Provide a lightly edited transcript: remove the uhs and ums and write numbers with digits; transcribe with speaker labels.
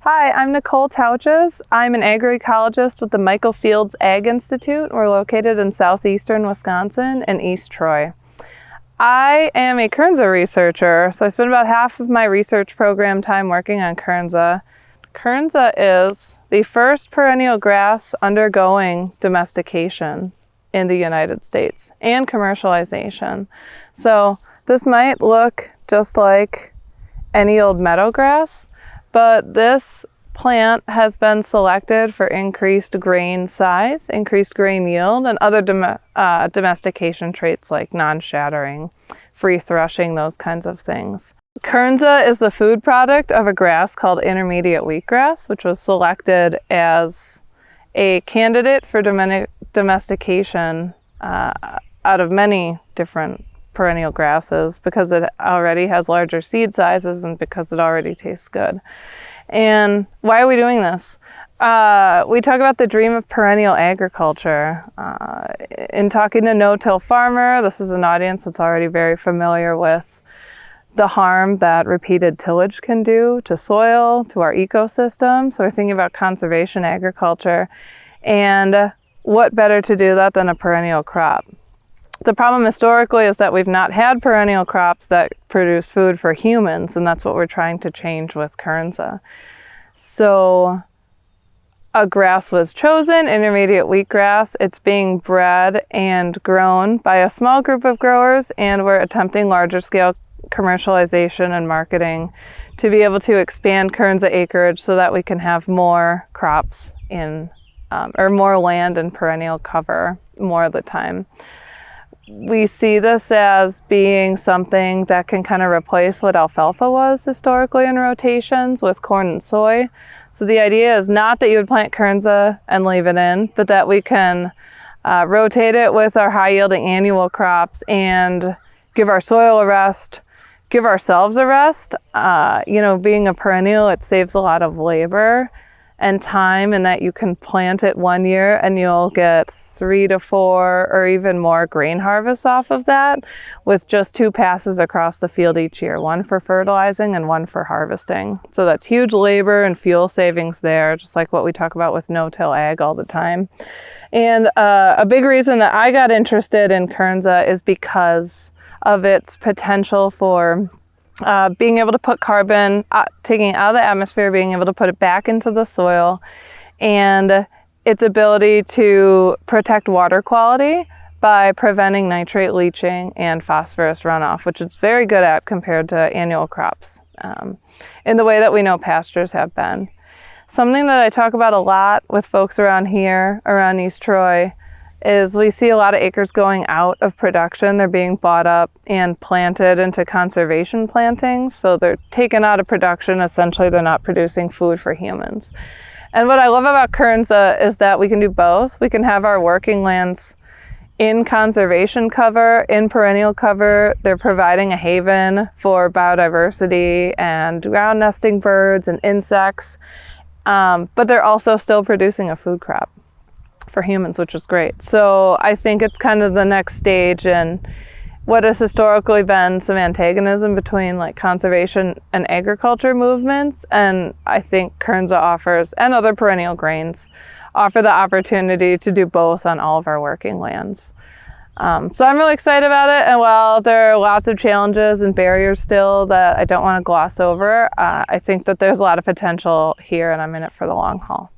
Speaker 1: Hi, I'm Nicole Tautges. I'm an agroecologist with the Michael Fields Ag Institute. We're located in southeastern Wisconsin in East Troy. I am a Kernza researcher, so I spend about half of my research program time working on Kernza. Kernza is the first perennial grass undergoing domestication in the United States and commercialization. So this might look just like any old meadow grass, but this plant has been selected for increased grain size, increased grain yield, and other domestication traits like non-shattering, free threshing, those kinds of things. Kernza is the food product of a grass called intermediate wheatgrass, which was selected as a candidate for domestication out of many different perennial grasses because it already has larger seed sizes and because it already tastes good. And why are we doing this? We talk about the dream of perennial agriculture. In talking to no-till farmer, this is an audience that's already very familiar with the harm that repeated tillage can do to soil, to our ecosystem. So we're thinking about conservation agriculture. And what better to do that than a perennial crop? The problem historically is that we've not had perennial crops that produce food for humans, and that's what we're trying to change with Kernza. So a grass was chosen, intermediate wheatgrass. It's being bred and grown by a small group of growers, and we're attempting larger scale commercialization and marketing to be able to expand Kernza acreage so that we can have more crops in, or more land and perennial cover more of the time. We see this as being something that can kind of replace what alfalfa was historically in rotations with corn and soy. So the idea is not that you would plant Kernza and leave it in, but that we can rotate it with our high-yielding annual crops and give our soil a rest, give ourselves a rest. Being a perennial, it saves a lot of labor and time in that you can plant it one year and you'll get 3 to 4 or even more grain harvests off of that with just 2 passes across the field each year, one for fertilizing and one for harvesting. So that's huge labor and fuel savings there, just like what we talk about with no-till ag all the time. And a big reason that I got interested in Kernza is because of its potential for being able to put carbon, taking it out of the atmosphere, being able to put it back into the soil, and its ability to protect water quality by preventing nitrate leaching and phosphorus runoff, which it's very good at compared to annual crops in the way that we know pastures have been. Something that I talk about a lot with folks around here, around East Troy, is we see a lot of acres going out of production. They're being bought up and planted into conservation plantings. So they're taken out of production. Essentially, they're not producing food for humans. And what I love about Kernza is that we can do both. We can have our working lands in conservation cover, in perennial cover. They're providing a haven for biodiversity and ground nesting birds and insects. But they're also still producing a food crop for humans, which is great. So I think it's kind of the next stage in what has historically been some antagonism between like conservation and agriculture movements. And I think Kernza offers, and other perennial grains, offer the opportunity to do both on all of our working lands. So I'm really excited about it. And while there are lots of challenges and barriers still that I don't want to gloss over, I think that there's a lot of potential here and I'm in it for the long haul.